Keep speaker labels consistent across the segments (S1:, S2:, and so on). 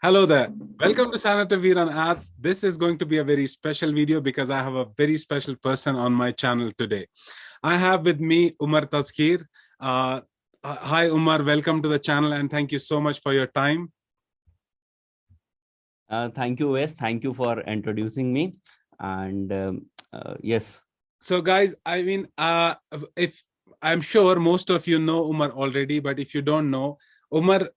S1: Hello there. Welcome to Senator Veer on Ads. This is going to be a very special video because I have a very special person on my channel today. I have with me Umar Tazkeer. Hi, Umar. Welcome to the channel and thank you so much for your time.
S2: Thank you, Wes. Thank you for introducing me. And yes.
S1: So, guys, if I'm sure most of you know Umar already, but if you don't know, Umar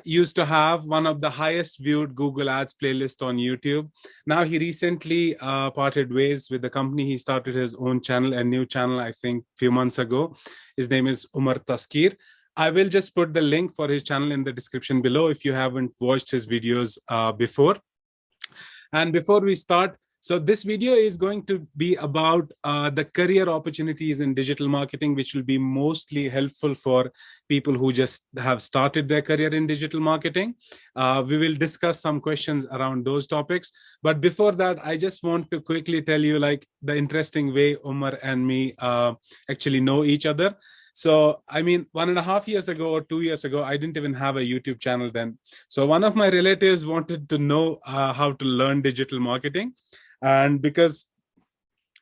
S1: used to have one of the highest viewed Google Ads playlist on YouTube. Now he recently parted ways with the company. He started his own channel, a new channel, I think, a few months ago. His name is Umar Tazkeer. I will just put the link for his channel in the description below if you haven't watched his videos before. And before we start, so this video is going to be about the career opportunities in digital marketing, which will be mostly helpful for people who just have started their career in digital marketing. We will discuss some questions around those topics. But before that, I just want to quickly tell you like the interesting way Umar and me actually know each other. So, 1.5 years ago or 2 years ago, I didn't even have a YouTube channel then. So one of my relatives wanted to know how to learn digital marketing. And because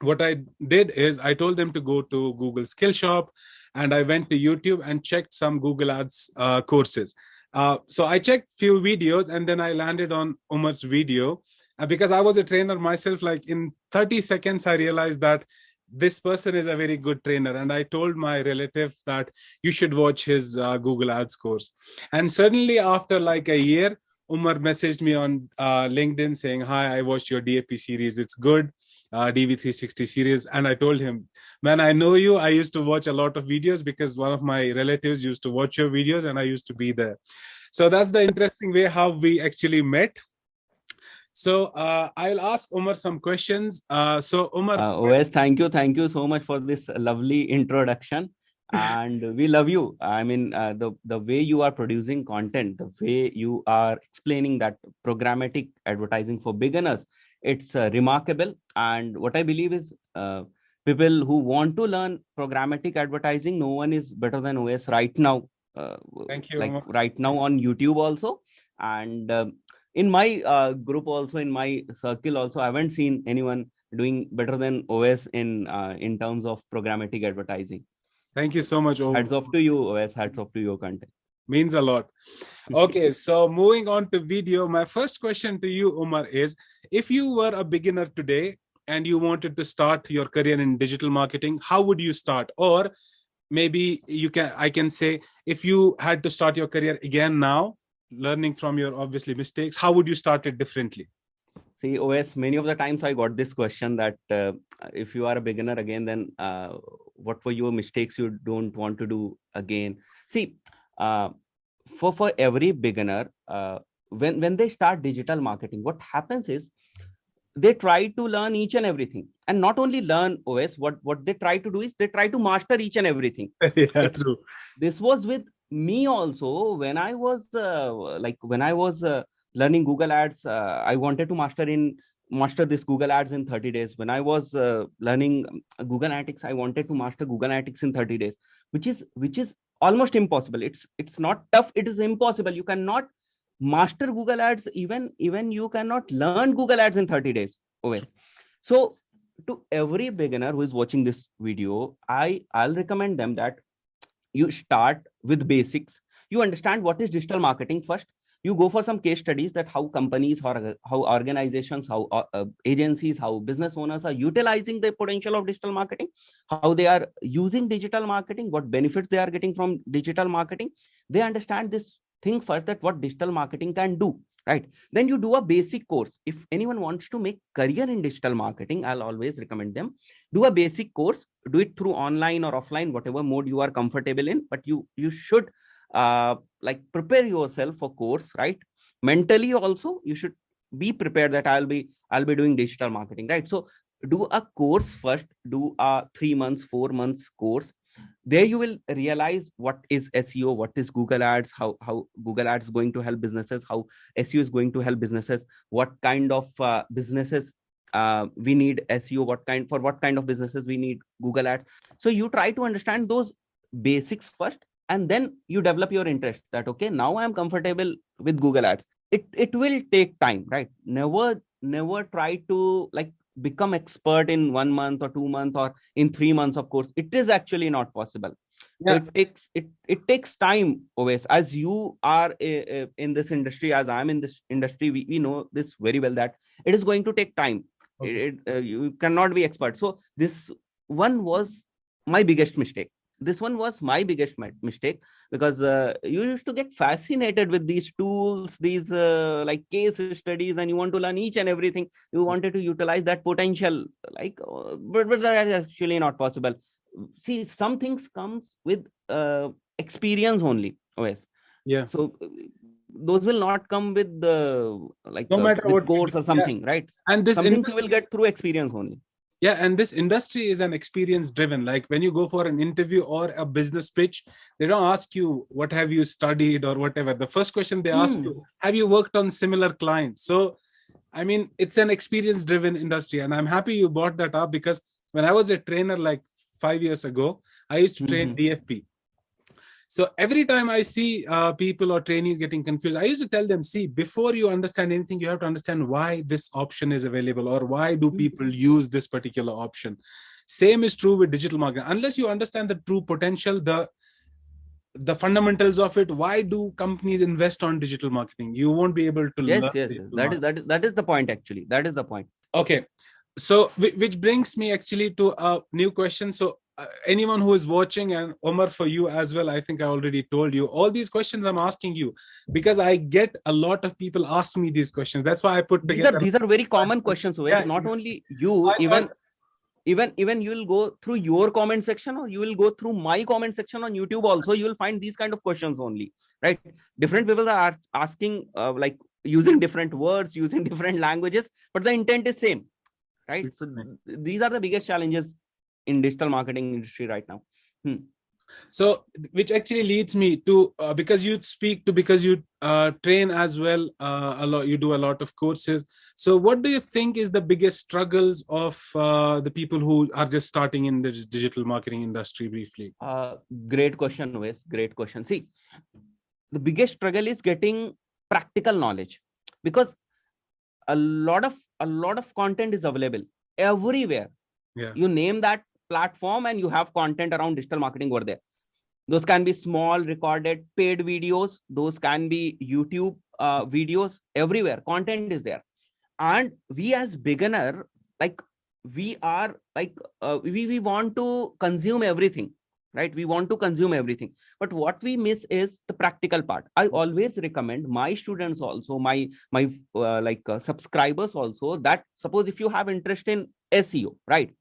S1: what I did is I told them to go to Google Skillshop, and I went to YouTube and checked some Google Ads courses. So I checked few videos and then I landed on Umar's video because I was a trainer myself. Like in 30 seconds, I realized that this person is a very good trainer. And I told my relative that you should watch his Google Ads course. And suddenly after like a year, Umar messaged me on LinkedIn saying, hi, I watched your DAP series. It's good. DV360 series. And I told him, man, I know you. I used to watch a lot of videos because one of my relatives used to watch your videos and I used to be there. So that's the interesting way how we actually met. So I'll ask Umar some questions. So Umar.
S2: Wes, thank you. Thank you so much for this lovely introduction. And we love you. I mean, the way you are producing content, the way you are explaining that programmatic advertising for beginners, it's remarkable. And what I believe is people who want to learn programmatic advertising, no one is better than OS right now.
S1: Thank you,
S2: like
S1: Umar.
S2: right now on YouTube also. And in my group also, in my circle also, I haven't seen anyone doing better than OS in terms of programmatic advertising.
S1: Thank you so much, Umar.
S2: Hats off to you, OS. Hats off to your content.
S1: Means a lot. Okay, so moving on to video, my first question to you, Umar, is if you were a beginner today and you wanted to start your career in digital marketing, how would you start? Or maybe I can say, if you had to start your career again now, learning from your obviously mistakes, how would you start it differently?
S2: See, OS, many of the times I got this question that if you are a beginner again, then what were your mistakes you don't want to do again? See, for every beginner, when they start digital marketing, what happens is they try to learn each and everything, and not only learn OS. What they try to do is they try to master each and everything.
S1: Yeah, true.
S2: This was with me also when I was learning Google Ads. I wanted to master this Google Ads in 30 days. When I was learning Google Analytics, I wanted to master Google Analytics in 30 days, which is almost impossible. It's not tough. It is impossible. You cannot master Google Ads. Even you cannot learn Google Ads in 30 days. Okay. So to every beginner who is watching this video, I'll recommend them that you start with basics. You understand what is digital marketing first. You go for some case studies that how companies, how organizations, how agencies, how business owners are utilizing the potential of digital marketing, how they are using digital marketing, what benefits they are getting from digital marketing. They understand this thing first, that what digital marketing can do, right? Then you do a basic course. If anyone wants to make career in digital marketing, I'll always recommend them do a basic course. Do it through online or offline, whatever mode you are comfortable in, but you should prepare yourself for course, right? Mentally also you should be prepared that I'll be doing digital marketing, right? So do a course first. Do a 3 months, 4 months course. There you will realize what is SEO, what is Google Ads, how Google Ads is going to help businesses, how SEO is going to help businesses, what kind of businesses we need SEO, what kind of businesses we need Google Ads. So you try to understand those basics first, and then you develop your interest that, okay, now I am comfortable with Google Ads. it will take time, right? Never try to like become expert in 1 month or 2 months or in 3 months of course. It is actually not possible. So
S1: Yeah.
S2: it takes time always. As you are in this industry, as I'm in this industry, we know this very well that it is going to take time.
S1: Okay.
S2: You cannot be expert. So this one was my biggest mistake. This one was my biggest mistake, because you used to get fascinated with these tools, these like case studies, and you want to learn each and everything. You wanted to utilize that potential, like, but that is actually not possible. See, some things comes with experience only. Yes.
S1: Yeah.
S2: So those will not come with the like
S1: No matter
S2: with
S1: what you
S2: course
S1: do.
S2: or
S1: Yeah.
S2: something, right?
S1: And this
S2: Some things you
S1: industry,
S2: will get through experience only.
S1: yeah, and this industry is an experience driven. Like when you go for an interview or a business pitch, they don't ask you what have you studied or whatever. The first question they ask you, have you worked on similar clients? So I mean, it's an experience driven industry. And I'm happy you brought that up, because when I was a trainer like 5 years ago, I used to train DFP. So every time I see people or trainees getting confused, I used to tell them, see, before you understand anything, you have to understand why this option is available, or why do people use this particular option. Same is true with digital marketing. Unless you understand the true potential, the fundamentals of it, why do companies invest on digital marketing? You won't be able to learn
S2: Yes, yes, yes.
S1: digital
S2: That is
S1: marketing.
S2: that is the point actually. That is the point.
S1: Okay. So which brings me actually to a new question. So anyone who is watching, and Omar, for you as well, I think I already told you all these questions I'm asking you because I get a lot of people ask me these questions. That's why I put together.
S2: These are very common questions. So
S1: Yeah,
S2: not only
S1: so
S2: you,
S1: I thought,
S2: even you will go through your comment section, or you will go through my comment section on YouTube also, you will find these kind of questions only, right? Different people are asking like using different words, using different languages, but the intent is same, right? So these are the biggest challenges in digital marketing industry right now.
S1: So which actually leads me to because you train as well a lot, you do a lot of courses. So what do you think is the biggest struggles of the people who are just starting in the digital marketing industry? Briefly.
S2: Great question, Wes. Great question. See, the biggest struggle is getting practical knowledge, because a lot of content is available everywhere.
S1: Yeah.
S2: You name that platform and you have content around digital marketing over there. Those can be small recorded paid videos, those can be YouTube videos. Everywhere content is there, and we as beginner, like, we are like we want to consume everything, right? We want to consume everything, but what we miss is the practical part. I always recommend my students also, my subscribers also, that suppose if you have interest in SEO, right,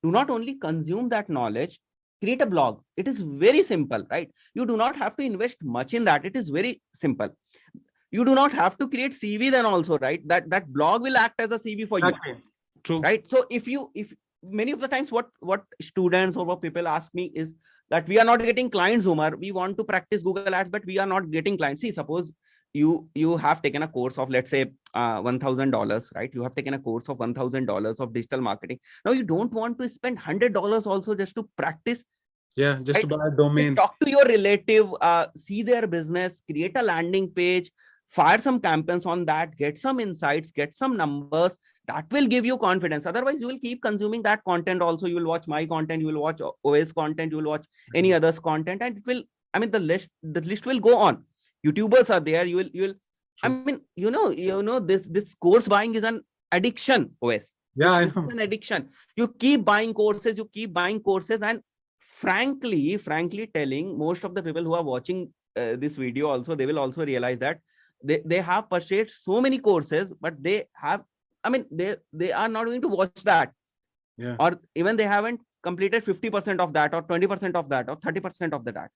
S2: do not only consume that knowledge, create a blog. It is very simple, right? You do not have to invest much in that. It is very simple. You do not have to create CV then also, right? That blog will act as a CV for you.
S1: Okay. True.
S2: Right? So if many of the times what students or what people ask me is that we are not getting clients, Umar. We want to practice Google Ads, but we are not getting clients. See, suppose you have taken a course of, let's say, $1,000, right? You have taken a course of $1,000 of digital marketing. Now you don't want to spend $100 also just to practice.
S1: Yeah, just
S2: right?
S1: to buy a domain.
S2: Just talk to your relative, see their business, create a landing page, fire some campaigns on that, get some insights, get some numbers. That will give you confidence. Otherwise, you will keep consuming that content also. You will watch my content, you will watch Ovais content, you will watch any other's content, and it will, I mean, the list will go on. YouTubers are there. You will. I mean, this course buying is an addiction, Ovais.
S1: Yeah,
S2: this is an addiction. You keep buying courses, and frankly telling, most of the people who are watching this video also, they will also realize that they have purchased so many courses, but they are not going to watch that.
S1: Yeah.
S2: Or even they haven't completed 50% of that, or 20% of that, or 30% of that.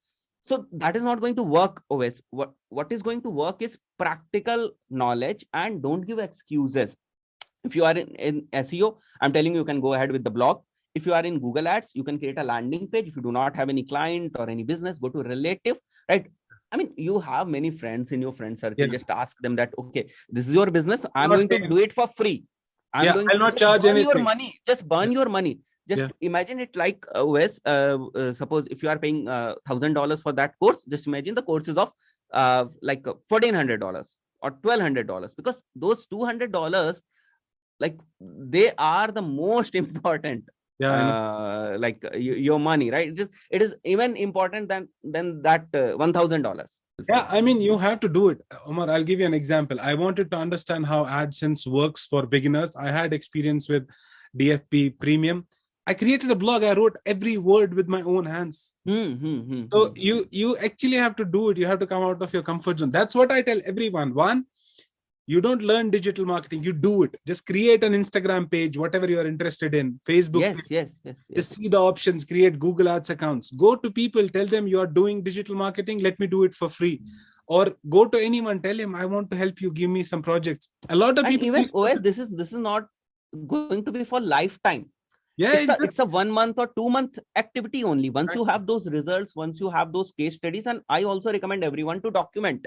S2: So that is not going to work always. What is going to work is practical knowledge, and don't give excuses. If you are in SEO, I'm telling you can go ahead with the blog. If you are in Google Ads, you can create a landing page. If you do not have any client or any business, go to relative, right? I mean, you have many friends in your friend circle. Yeah. Just ask them that, okay, this is your business. I'm going to do it for free. I'm going
S1: I'll
S2: to
S1: not charge
S2: burn
S1: anything.
S2: your money. Just burn your money. Just imagine it like Wes. Suppose if you are paying $1,000 for that course, just imagine the course is of like $1,400. or $1,200, because those $200, like, they are the most important,
S1: Yeah, I know.
S2: your money, right? It is even important than that $1,000.
S1: Yeah, I mean, you have to do it. Omar, I'll give you an example. I wanted to understand how AdSense works for beginners. I had experience with DFP Premium. I created a blog. I wrote every word with my own hands. So you actually have to do it. You have to come out of your comfort zone. That's what I tell everyone. One, you don't learn digital marketing, you do it. Just create an Instagram page, whatever you are interested in, Facebook
S2: Yes,
S1: page.
S2: yes.
S1: Just see the options, create Google Ads accounts, go to people, tell them you are doing digital marketing, let me do it for free. Or go to anyone, tell him I want to help you, give me some projects. A lot of
S2: And
S1: people
S2: even OS, this is not going to be for lifetime.
S1: yeah, exactly.
S2: It's a 1 month or 2 month activity only. Once you have those results, once you have those case studies, and I also recommend everyone to document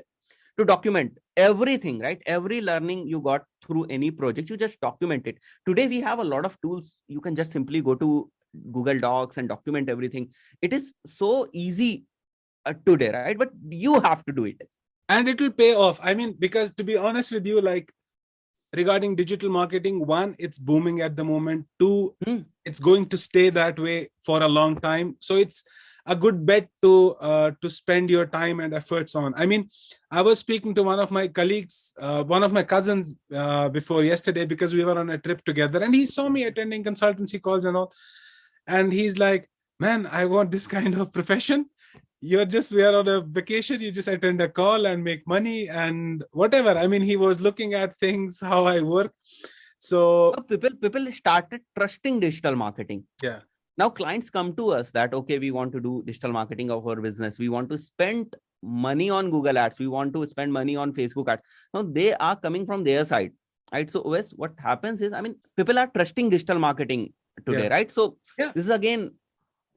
S2: everything, right? Every learning you got through any project, you just document it. Today we have a lot of tools. You can just simply go to Google Docs and document everything. It is so easy today, right? But you have to do it.
S1: And it will pay off. I mean, because to be honest with you, like, regarding digital marketing, one, it's booming at the moment. Two, it's going to stay that way for a long time. So it's a good bet to spend your time and efforts on. I mean, I was speaking to one of my colleagues, one of my cousins before yesterday, because we were on a trip together, and he saw me attending consultancy calls and all. And he's like, man, I want this kind of profession. We are on a vacation, you just attend a call and make money and whatever. I mean, he was looking at things, how I work. So
S2: people started trusting digital marketing.
S1: Yeah.
S2: Now clients come to us that, okay, we want to do digital marketing of our business. We want to spend money on Google Ads. We want to spend money on Facebook Ads. Now they are coming from their side, right? So OS, what happens is, I mean, people are trusting digital marketing today, right? So this is again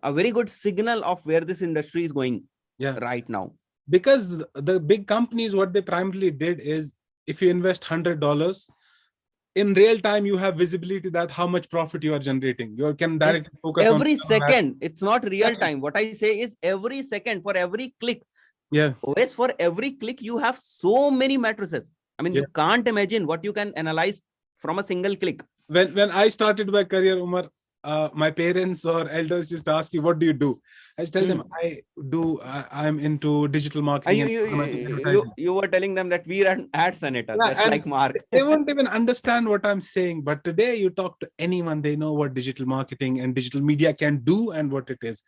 S2: a very good signal of where this industry is going right now.
S1: Because the big companies, what they primarily did is, if you invest $100, in real time, you have visibility that how much profit you are generating. You can directly focus on
S2: every second. It's not real time. What I say is every second, for every click.
S1: Yeah.
S2: Always, for every click, you have so many matrices. I mean, you can't imagine what you can analyze from a single click.
S1: When I started my career, Umar, my parents or elders used to ask me, what do you do? I just tell them, I'm into digital marketing.
S2: You were telling them that we run ad senator, just like Mark.
S1: They won't even understand what I'm saying. But today you talk to anyone, they know what digital marketing and digital media can do and what it is.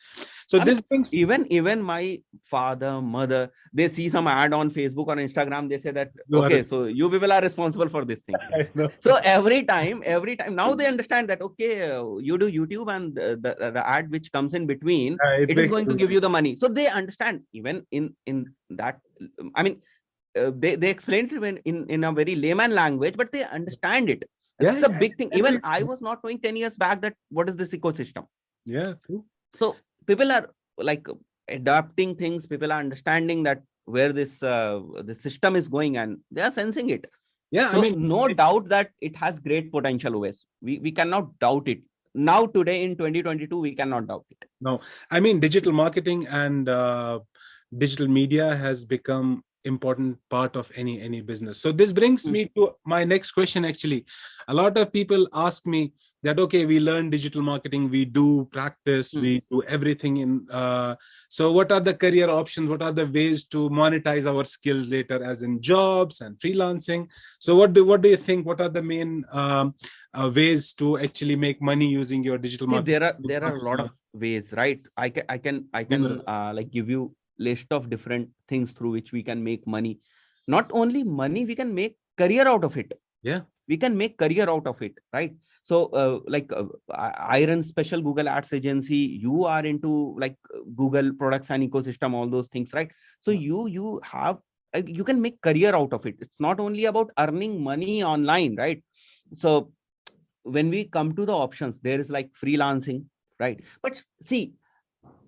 S1: So this brings
S2: even my father, mother, they see some ad on Facebook or Instagram, they say that, okay, so you people are responsible for this thing. So every time now they understand that, okay, you do YouTube, and the ad which comes in between, it is going to give you the money. So they understand, even in that. I mean, they explain it in a very layman language, but they understand it. It's a big thing. Even I was not knowing 10 years back that what is this ecosystem.
S1: Yeah, true.
S2: So people are like adapting things. People are understanding that where this the system is going, and they are sensing it.
S1: Yeah,
S2: so, I mean, no doubt that it has great potential. Always, we cannot doubt it. Now, today in 2022, we cannot doubt it.
S1: No, I mean, digital marketing and digital media has become important part of any business. So this brings me to my next question. Actually, a lot of people ask me that, okay, we learn digital marketing, we do practice, we do everything in so what are the career options, what are the ways to monetize our skills later, as in jobs and freelancing? So what do you think, what are the main ways to actually make money using your digital marketing?
S2: There are a lot of ways, right? I can like give you list of different things through which we can make money. Not only money, we can make career out of it. We can make career out of it, right? So I run special Google Ads agency. You are into like Google products and ecosystem, all those things, right? So you have you can make career out of it. It's not only about earning money online, right? So when we come to the options, there is like freelancing, right? But see,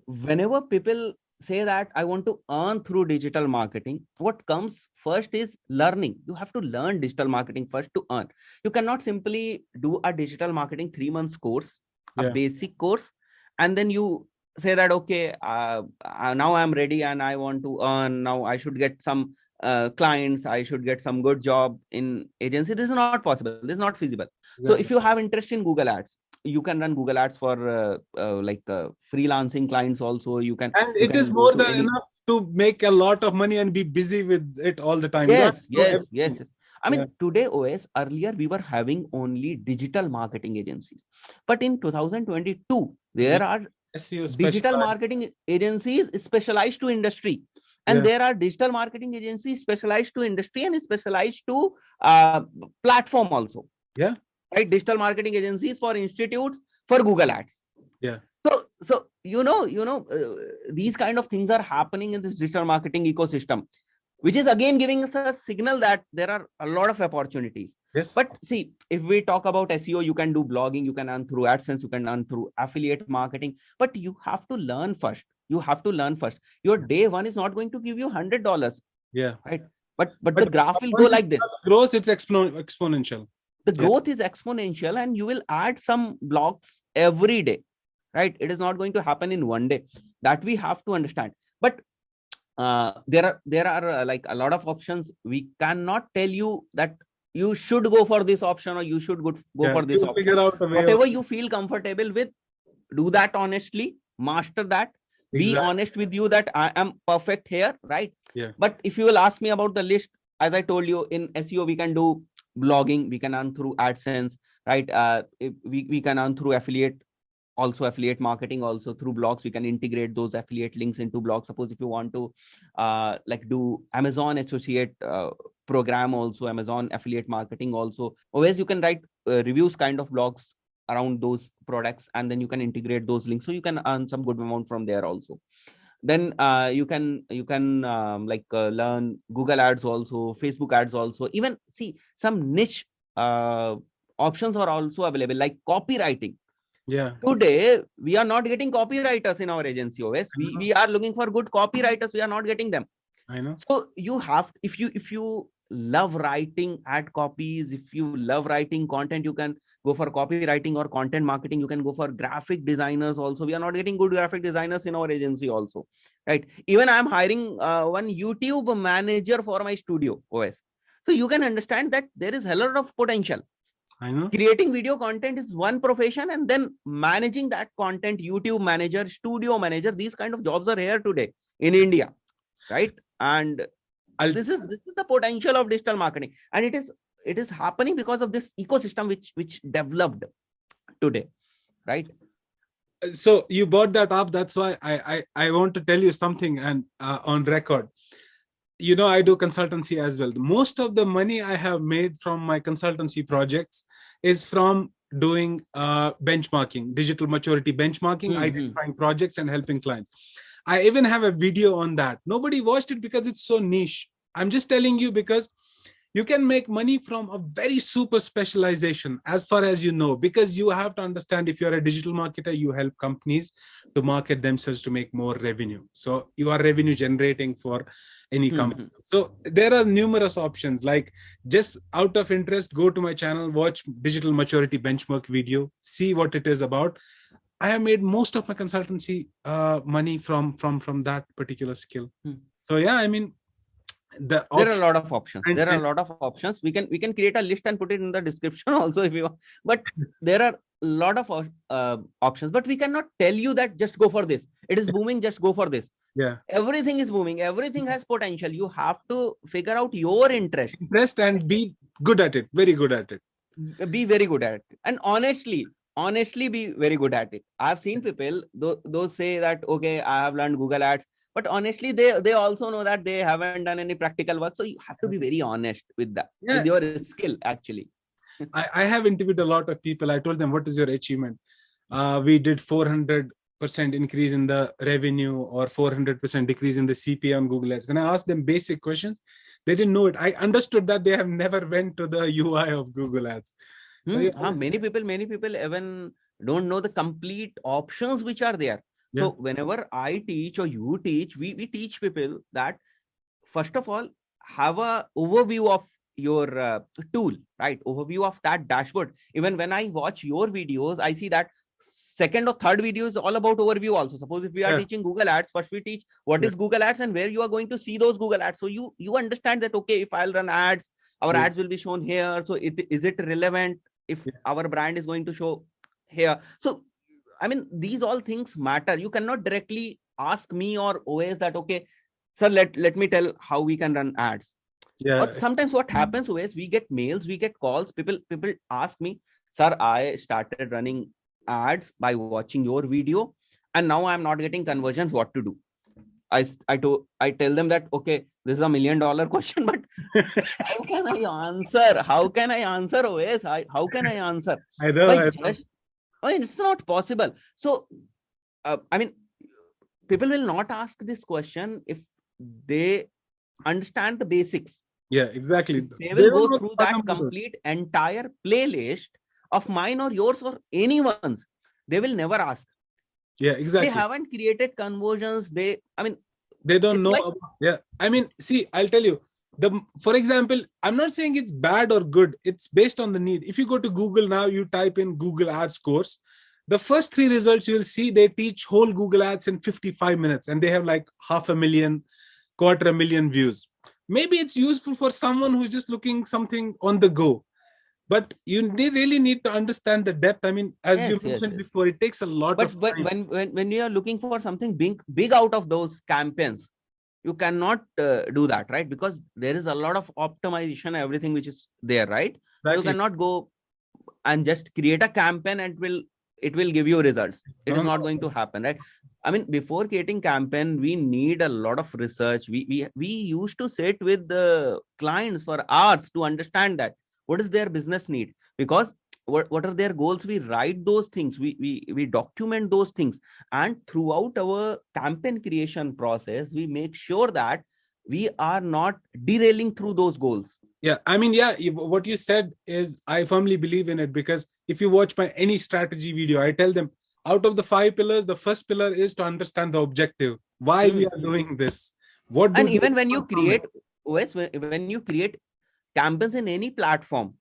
S2: whenever people say that I want to earn through digital marketing, what comes first is learning. You have to learn digital marketing first to earn. You cannot simply do a digital marketing 3 months course, a basic course, and then you say that, okay, now I'm ready and I want to earn. Now I should get some clients, I should get some good job in agency. This is not possible. This is not feasible. So
S1: Exactly.
S2: if you have interest in Google Ads, you can run Google Ads for freelancing clients also. You can
S1: And it is
S2: go
S1: more
S2: to
S1: than
S2: any.
S1: enough to make a lot of money and be busy with it all the time. You don't
S2: Yes,
S1: have to know
S2: yes, yes,
S1: everything.
S2: yes. I
S1: Yeah.
S2: mean, today OS, earlier we were having only digital marketing agencies. But in 2022,
S1: Yeah.
S2: there are
S1: SEO
S2: digital
S1: specialized.
S2: marketing agencies specialized to industry. And
S1: Yeah.
S2: there are digital marketing agencies specialized to industry and specialized to platform also.
S1: Yeah.
S2: Right? Digital marketing agencies for institutes, for Google Ads.
S1: Yeah.
S2: So these kind of things are happening in this digital marketing ecosystem, which is again giving us a signal that there are a lot of opportunities.
S1: Yes.
S2: But see, if we talk about SEO, you can do blogging, you can earn through AdSense, you can earn through affiliate marketing, but you have to learn first. You have to learn first. Your day one is not going to give you $100,
S1: Yeah.
S2: right? But the
S1: But
S2: graph will go
S1: once it
S2: like this.
S1: grows, it's exponential.
S2: The
S1: Yeah.
S2: growth is exponential, and you will add some blocks every day, right? It is not going to happen in one day. That we have to understand. But there are like a lot of options. We cannot tell you that you should go for this option or you should go
S1: Yeah.
S2: for this
S1: You'll
S2: option.
S1: figure out a way of.
S2: Whatever you feel comfortable with, do that honestly, master that, be
S1: Exactly.
S2: honest with you that I am perfect here, right?
S1: Yeah.
S2: But if you will ask me about the list, as I told you, in SEO we can do blogging, we can earn through AdSense, right? We can earn through affiliate marketing. Also through blogs, we can integrate those affiliate links into blogs. Suppose if you want to like do Amazon associate program, also Amazon affiliate marketing also, always you can write reviews kind of blogs around those products, and then you can integrate those links, so you can earn some good amount from there also. Then you can learn Google Ads also, Facebook ads also. Even see, some niche options are also available, like copywriting.
S1: Yeah.
S2: Today we are not getting copywriters in our agency OS.
S1: I
S2: We
S1: know.
S2: are looking for good copywriters, we are not getting them.
S1: I know.
S2: So you have, if you love writing ad copies, if you love writing content, you can go for copywriting or content marketing. You can go for graphic designers also. We are not getting good graphic designers in our agency also, right? Even I am hiring one YouTube manager for my studio OS. So you can understand that there is a lot of potential.
S1: I know.
S2: Creating video content is one profession, and then managing that content, YouTube manager, studio manager, these kind of jobs are here today in India, right? And
S1: I'll
S2: this is the potential of digital marketing, and it is happening because of this ecosystem which developed today, right?
S1: so you brought that up. That's why I want to tell you something, and on record. I do consultancy as well. Most of the money I have made from my consultancy projects is from doing benchmarking, digital maturity benchmarking, identifying projects and helping clients. I even have a video on that. Nobody watched it because it's so niche. I'm just telling you because you can make money from a very super specialization, as far as you know, because you have to understand, if you're a digital marketer, you help companies to market themselves to make more revenue. So you are revenue generating for any company. So there are numerous options. Like, just out of interest, go to my channel, watch digital maturity benchmark video, see what it is about. I have made most of my consultancy money from that particular skill. So yeah, I mean,
S2: there are a lot of options. There are a lot of options. We can create a list and put it in the description also if you want. But there are a lot of options. But we cannot tell you that just go for this. It is booming, just go for this.
S1: Yeah.
S2: Everything is booming. Everything has potential. You have to figure out your interest
S1: and be good at it. Very good at it.
S2: Be very good at it. And honestly be very good at it. I've seen people, those say that, okay, I have learned Google Ads. But honestly, they also know that they haven't done any practical work. So you have to be very honest with that, with your skill, actually.
S1: I have interviewed a lot of people. I told them, what is your achievement? We did 400% increase in the revenue or 400% decrease in the CPA on Google Ads. When I asked them basic questions, they didn't know it. I understood that they have never went to the UI of Google Ads. So,
S2: many people even don't know the complete options which are there. Yeah. So whenever I teach or you teach, we teach people that, first of all, have a overview of your tool, right? Overview of that dashboard. Even when I watch your videos, I see that second or third video is all about overview also. Suppose if we are teaching Google Ads, first we teach what is Google Ads and where you are going to see those Google Ads. So you understand that, okay, if I'll run ads, our ads will be shown here. So is it relevant if our brand is going to show here? So, I mean, these all things matter. You cannot directly ask me or OS that, okay, sir, let me tell how we can run ads. Or sometimes what happens is we get mails, we get calls, people ask me, sir, I started running ads by watching your video and now I'm not getting conversions. What to do? I tell them that, okay, this is $1 million question, but how can I answer? How can I answer, OS? How can I answer?
S1: I know.
S2: I mean, it's not possible. So, I mean, people will not ask this question if they understand the basics.
S1: Yeah, exactly.
S2: They will go through that complete entire playlist of mine or yours or anyone's. They will never ask.
S1: Yeah, exactly.
S2: They haven't created conversions. They
S1: don't know. I mean, see, I'll tell you. For example, I'm not saying it's bad or good. It's based on the need. If you go to Google now, you type in Google Ads course. The first 3 results you will see, they teach whole Google Ads in 55 minutes and they have like 500,000, 250,000 views. Maybe it's useful for someone who's just looking something on the go. But you really need to understand the depth. I mean, as you mentioned before, it takes a lot of time.
S2: But when you are looking for something big out of those campaigns, you cannot do that, right? Because there is a lot of optimization, everything which is there, right? Exactly. You cannot go and just create a campaign and it will give you results. It is not going to happen, right? I mean, before creating campaign, we need a lot of research. We used to sit with the clients for hours to understand that what is their business need, because what are their goals. We write those things, we document those things, and throughout our campaign creation process, we make sure that we are not derailing through those goals.
S1: Yeah, I mean, what you said is, I firmly believe in it, because if you watch my any strategy video, I tell them, out of the 5 pillars, the first pillar is to understand the objective, why we are doing this.
S2: And even when you create OS, when you create campaigns in any platform,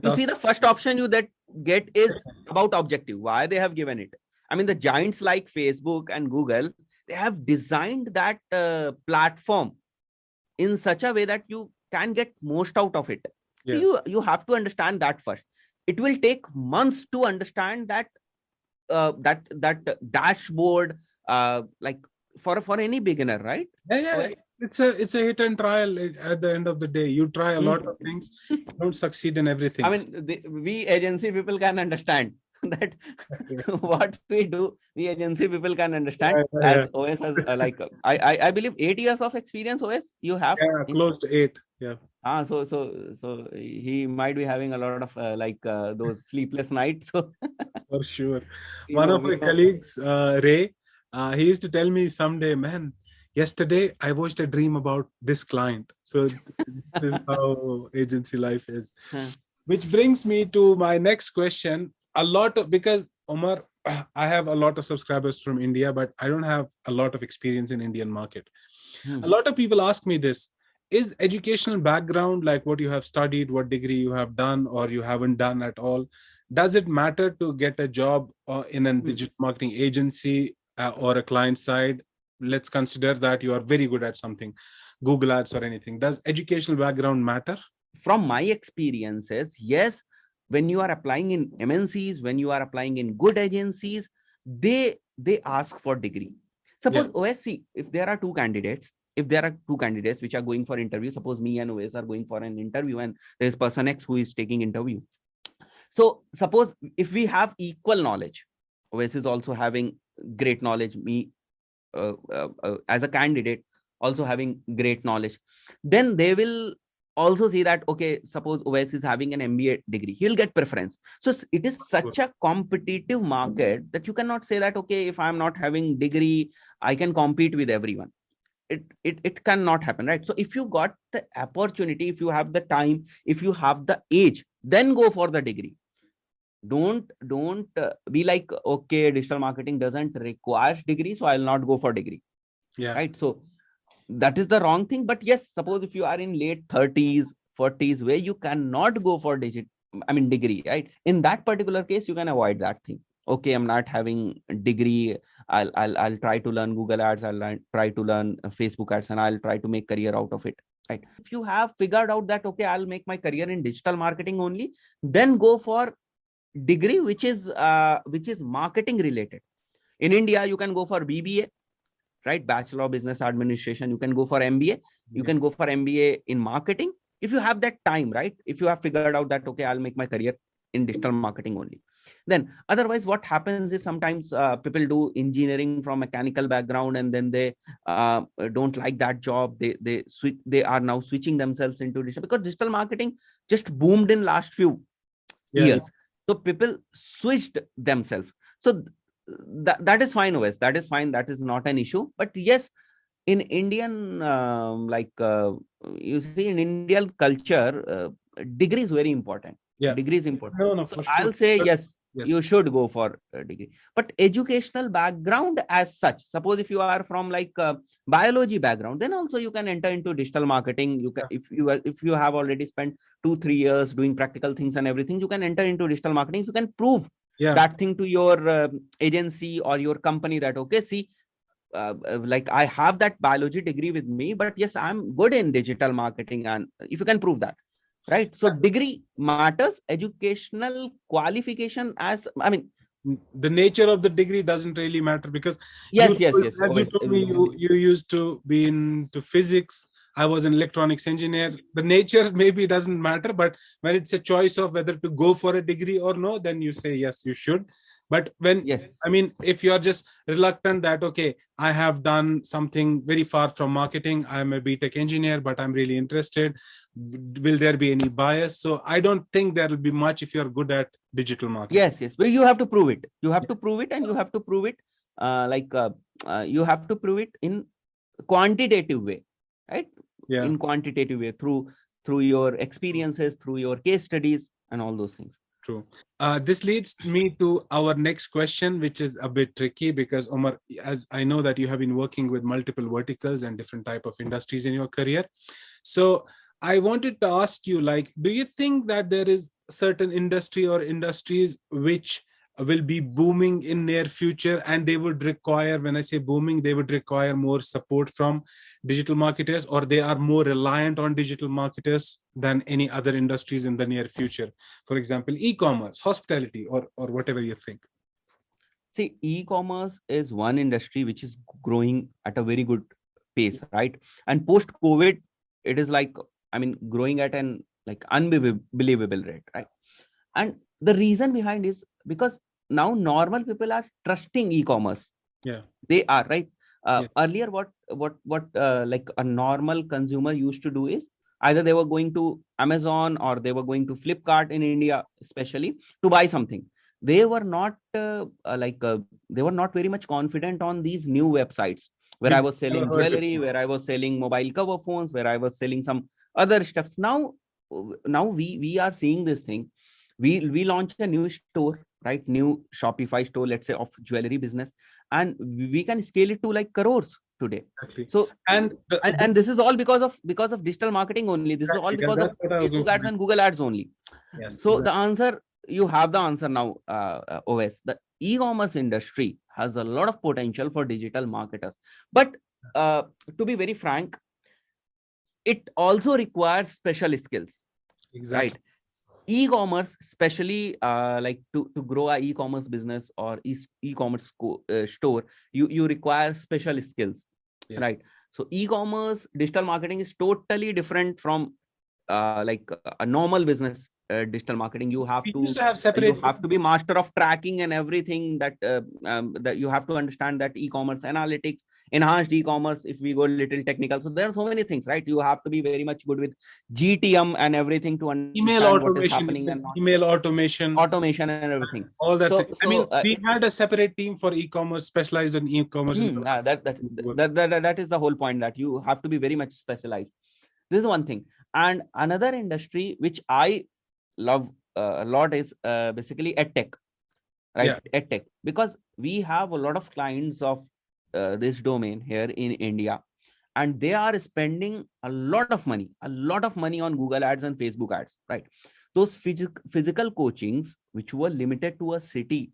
S2: you see the first option you get is about objective, why they have given it. I mean, the giants like Facebook and Google, they have designed that platform in such a way that you can get most out of it. So you have to understand that first. It will take months to understand that that dashboard, like for any beginner, right?
S1: It's a hit and trial. At the end of the day, you try a lot of things, don't succeed in everything.
S2: I mean, we agency people can understand that what we do. We agency people can understand. As OS has I believe 8 years of experience. OS, you have?
S1: Close to 8.
S2: So he might be having a lot of those sleepless nights. So
S1: for sure. One of my colleagues, Ray, he used to tell me someday, man, yesterday I watched a dream about this client. So this is how agency life is. Which brings me to my next question. Because Umar, I have a lot of subscribers from India, but I don't have a lot of experience in Indian market. A lot of people ask me this: is educational background, like what you have studied, what degree you have done or you haven't done at all, does it matter to get a job in a digital marketing agency or a client side? Let's consider that you are very good at something, Google Ads or anything. Does educational background matter?
S2: From my experiences, yes. When you are applying in MNCs, when you are applying in good agencies, they ask for degree. Suppose OSC, if there are two candidates which are going for interview, suppose me and OS are going for an interview and there's person X who is taking interview. So suppose if we have equal knowledge, OS is also having great knowledge, me as a candidate also having great knowledge, then they will also see that, okay, suppose OS is having an MBA degree, he'll get preference. So it is such a competitive market that you cannot say that, okay, if I'm not having degree, I can compete with everyone. It cannot happen, right? So if you got the opportunity, if you have the time, if you have the age, then go for the degree. Don't be like, okay, digital marketing doesn't require degree, so I'll not go for degree. Right? So that is the wrong thing. But yes, suppose if you are in late 30s, 40s, where you cannot go for degree, right? In that particular case, you can avoid that thing. okay, I'm not having a degree. I'll try to learn Google Ads. Try to learn Facebook Ads, and I'll try to make career out of it. Right. If you have figured out that okay, I'll make my career in digital marketing only, then go for degree which is marketing related. In India, you can go for BBA, right? Bachelor of Business Administration. You can go for MBA. You can go for MBA in marketing if you have that time, right? If you have figured out that okay, I'll make my career in digital marketing only. Then otherwise, what happens is sometimes people do engineering from mechanical background, and then they don't like that job. They are now switching themselves into digital because digital marketing just boomed in last few
S1: Yeah, yeah.
S2: years. So people switched themselves. So that is fine, OS. That is fine. That is not an issue. But yes, in Indian you see in Indian culture, degree is very important.
S1: Yeah.
S2: Degree is important.
S1: No, no,
S2: So
S1: for
S2: I'll
S1: sure.
S2: say
S1: But
S2: yes,
S1: yes.
S2: you should go for a degree. But educational background as such, suppose if you are from like biology background, then also you can enter into digital marketing. You can, if you have already spent 2-3 years doing practical things and everything, you can enter into digital marketing. You can prove
S1: Yeah.
S2: that thing to your agency or your company that okay, see, like I have that biology degree with me, but yes, I'm good in digital marketing. And if you can prove that, right? So degree matters. Educational qualification, as I mean,
S1: the nature of the degree doesn't really matter because
S2: yes, yes.
S1: as you told me, you used to be into physics. I was an electronics engineer. The nature maybe doesn't matter, but when it's a choice of whether to go for a degree or no, then you say yes, you should. But when
S2: yes,
S1: I mean, if you're just reluctant that okay, I have done something very far from marketing, I'm a BTech engineer, but I'm really interested, will there be any bias? So I don't think there will be much if you're good at digital marketing.
S2: yes. Well, you have to prove it. You have to prove it, and you have to prove it you have to prove it in quantitative way, right?
S1: Yeah.
S2: In quantitative way through your experiences, through your case studies, and all those things.
S1: True. This leads me to our next question, which is a bit tricky because Omar, as I know that you have been working with multiple verticals and different type of industries in your career. So I wanted to ask you, like, do you think that there is certain industry or industries which will be booming in near future and they would require, when I say booming, they would require more support from digital marketers, or they are more reliant on digital marketers than any other industries in the near future? For example, e-commerce, hospitality, or whatever you think.
S2: See, e-commerce is one industry which is growing at a very good pace, right? And post-COVID, it is like, I mean, growing at an like unbelievable rate, right? And the reason behind is because now normal people are trusting e-commerce.
S1: Yeah,
S2: they are, right?
S1: yeah.
S2: Earlier, what like a normal consumer used to do is either they were going to Amazon or they were going to Flipkart in India, especially to buy something. They were not they were not very much confident on these new websites where I was selling jewelry, where I was selling mobile cover phones, where I was selling some other stuff. Now we are seeing this thing. We launched a new store, right? New Shopify store, let's say, of jewelry business, and we can scale it to like crores today.
S1: Exactly.
S2: So
S1: and
S2: this is all because of digital marketing only. This is all because of Facebook ads and Google ads only.
S1: Yes,
S2: so
S1: exactly.
S2: The answer, you have the answer now, OS. The e-commerce industry has a lot of potential for digital marketers, but to be very frank, it also requires special skills.
S1: Exactly.
S2: Right? E-commerce, especially like to grow a e-commerce business or e-commerce store, you require special skills. Yes. Right? So e-commerce digital marketing is totally different from like a normal business. Digital marketing, you have to be master of tracking and everything, that you have to understand that e-commerce analytics, enhanced e-commerce, if we go a little technical. So there are so many things, right? You have to be very much good with GTM and everything to understand what is happening, and
S1: email automation
S2: and everything,
S1: all that. I mean, we had a separate team for e-commerce, specialized in e-commerce.
S2: That is the whole point, that you have to be very much specialized. This is one thing. And another industry which I love a lot is basically edtech, right? Yeah. Edtech, because we have a lot of clients of this domain here in India, and they are spending a lot of money on Google ads and Facebook ads, right? Those physical coachings which were limited to a city,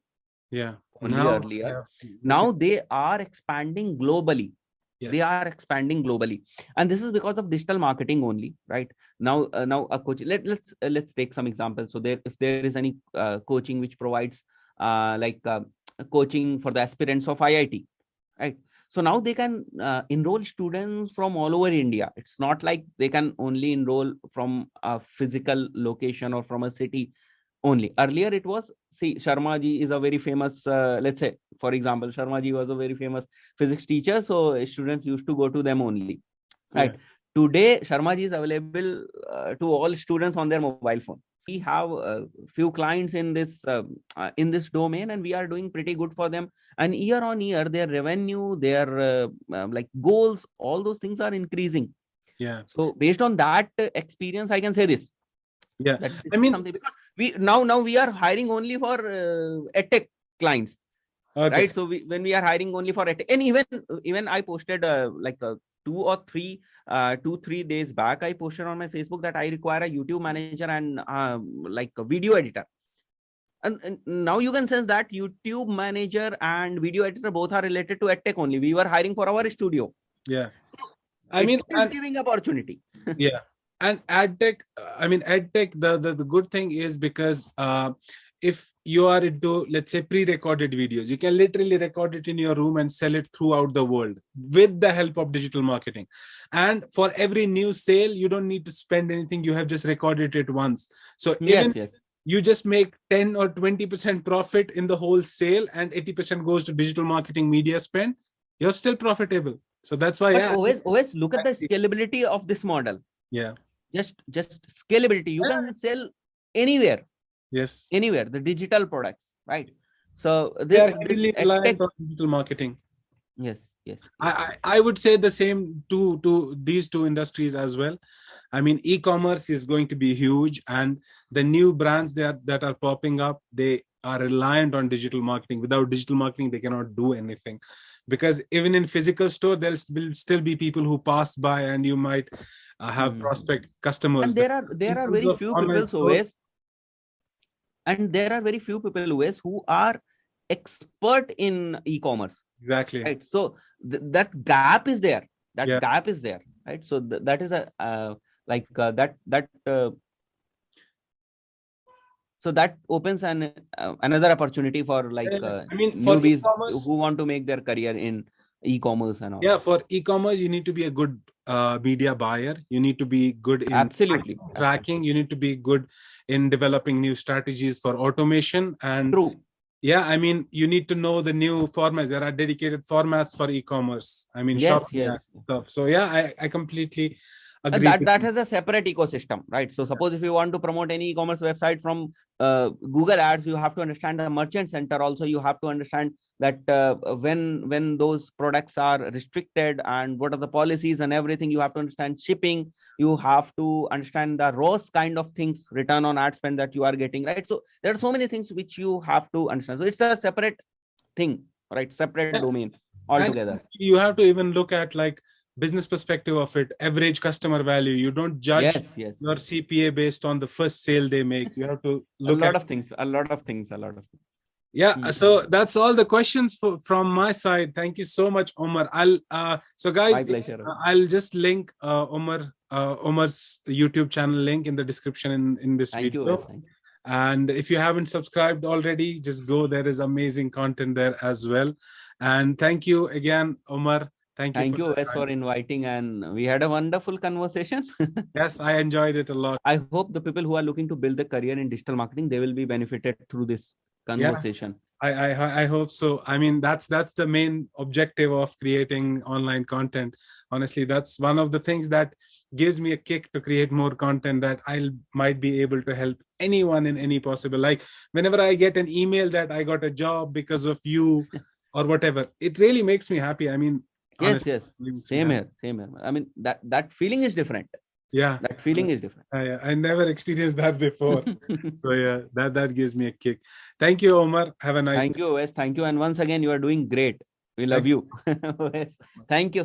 S1: Yeah.
S2: only
S1: Now,
S2: earlier.
S1: yeah,
S2: Now they are expanding globally. They
S1: yes.
S2: are expanding globally, and this is because of digital marketing only, right? Now a coach. Let's take some examples. So there, if there is any coaching which provides like coaching for the aspirants of IIT, right? So now they can enroll students from all over India. It's not like they can only enroll from a physical location or from a city only. Earlier it was, see, Sharma ji is a very famous, let's say for example, Sharma ji was a very famous physics teacher, so students used to go to them only,
S1: Yeah.
S2: right? Today Sharma ji is available to all students on their mobile phone. We have a few clients in this domain, and we are doing pretty good for them, and year on year their revenue, their like goals, all those things are increasing.
S1: Yeah.
S2: So based on that experience, I can say this,
S1: Yeah.
S2: that this
S1: I
S2: is
S1: mean,
S2: something, because now we are hiring only for edtech clients,
S1: okay.
S2: right? So when we are hiring only for edtech, and even I posted like 2 or 3 days back, I posted on my Facebook that I require a YouTube manager and like a video editor. And now you can sense that YouTube manager and video editor both are related to edtech only. We were hiring for our studio.
S1: Yeah.
S2: So
S1: I
S2: it
S1: mean,
S2: is giving opportunity.
S1: yeah. And edtech, I mean, edtech, the good thing is because if you are into, let's say, pre-recorded videos, you can literally record it in your room and sell it throughout the world with the help of digital marketing. And for every new sale, you don't need to spend anything. You have just recorded it once. So even
S2: Yes.
S1: you just make 10 or 20% profit in the whole sale, and 80% goes to digital marketing media spend, you're still profitable. So that's why,
S2: But
S1: yeah.
S2: always look at the scalability of this model.
S1: Yeah.
S2: Just scalability. You can sell anywhere,
S1: Yes.
S2: the digital products, right? So
S1: They are
S2: this
S1: heavily
S2: tech,
S1: reliant on digital marketing.
S2: yes.
S1: I would say the same to these two industries as well. I mean, e-commerce is going to be huge, and the new brands that are popping up, they are reliant on digital marketing. Without digital marketing, they cannot do anything, because even in physical store, there will still be people who pass by, and you might have
S2: Mhm.
S1: prospect customers.
S2: And there
S1: In
S2: are
S1: terms
S2: very
S1: of
S2: few
S1: online
S2: people
S1: store,
S2: always, and there are very few people always who are expert in e-commerce,
S1: exactly.
S2: right? So that gap is there.
S1: Yeah.
S2: Right? So that is a like that so that opens another opportunity for like
S1: I mean, for
S2: newbies
S1: e-commerce,
S2: who want to make their career in e-commerce and all.
S1: yeah, for e-commerce, you need to be a good media buyer. You need to be good in
S2: Absolutely.
S1: tracking. You need to be good in developing new strategies for automation. And
S2: True.
S1: yeah, I mean, you need to know the new formats. There are dedicated formats for e-commerce. I mean, shopping
S2: Yes.
S1: stuff. So yeah, I completely
S2: And
S1: agree
S2: that
S1: with
S2: that
S1: you.
S2: has a separate ecosystem, right? So suppose if you want to promote any e-commerce website from Google Ads, you have to understand the merchant center. Also, you have to understand that when those products are restricted and what are the policies and everything. You have to understand shipping. You have to understand the ROAS kind of things, return on ad spend, that you are getting, right? So there are so many things which you have to understand. So it's a separate thing, right? Separate
S1: Yeah.
S2: domain
S1: And
S2: altogether.
S1: you have to even look at like business perspective of it, average customer value. You don't judge
S2: Yes.
S1: your CPA based on the first sale they make. You have to
S2: A
S1: look at.
S2: lot of things.
S1: Yeah,
S2: Mhm.
S1: so that's all the questions from my side. Thank you so much, Omar. So guys,
S2: My pleasure.
S1: I'll just link Omar's YouTube channel link in the description in this
S2: Thank you, Wes.
S1: video. And if you haven't subscribed already, just go. There is amazing content there as well. And thank you again, Omar. Thank you
S2: Thank
S1: for
S2: you,
S1: the
S2: Wes,
S1: time.
S2: for inviting, and we had a wonderful conversation.
S1: Yes, I enjoyed it a lot.
S2: I hope the people who are looking to build a career in digital marketing, they will be benefited through this
S1: Yeah.
S2: conversation.
S1: I hope so. I mean, that's the main objective of creating online content. Honestly, that's one of the things that gives me a kick to create more content, that I might be able to help anyone in any possible. Like whenever I get an email that I got a job because of you or whatever, it really makes me happy. I mean,
S2: Yes.
S1: honestly, it really makes me
S2: Same
S1: happy.
S2: here. I mean, that feeling is different.
S1: Yeah.
S2: That feeling is different.
S1: I never experienced that before. So yeah, that gives me a kick. Thank you, Omar. Have a nice
S2: Thank
S1: day.
S2: you, Wes. Thank you. And once again, you are doing great. We love
S1: Thank
S2: you. Wes. Thank you.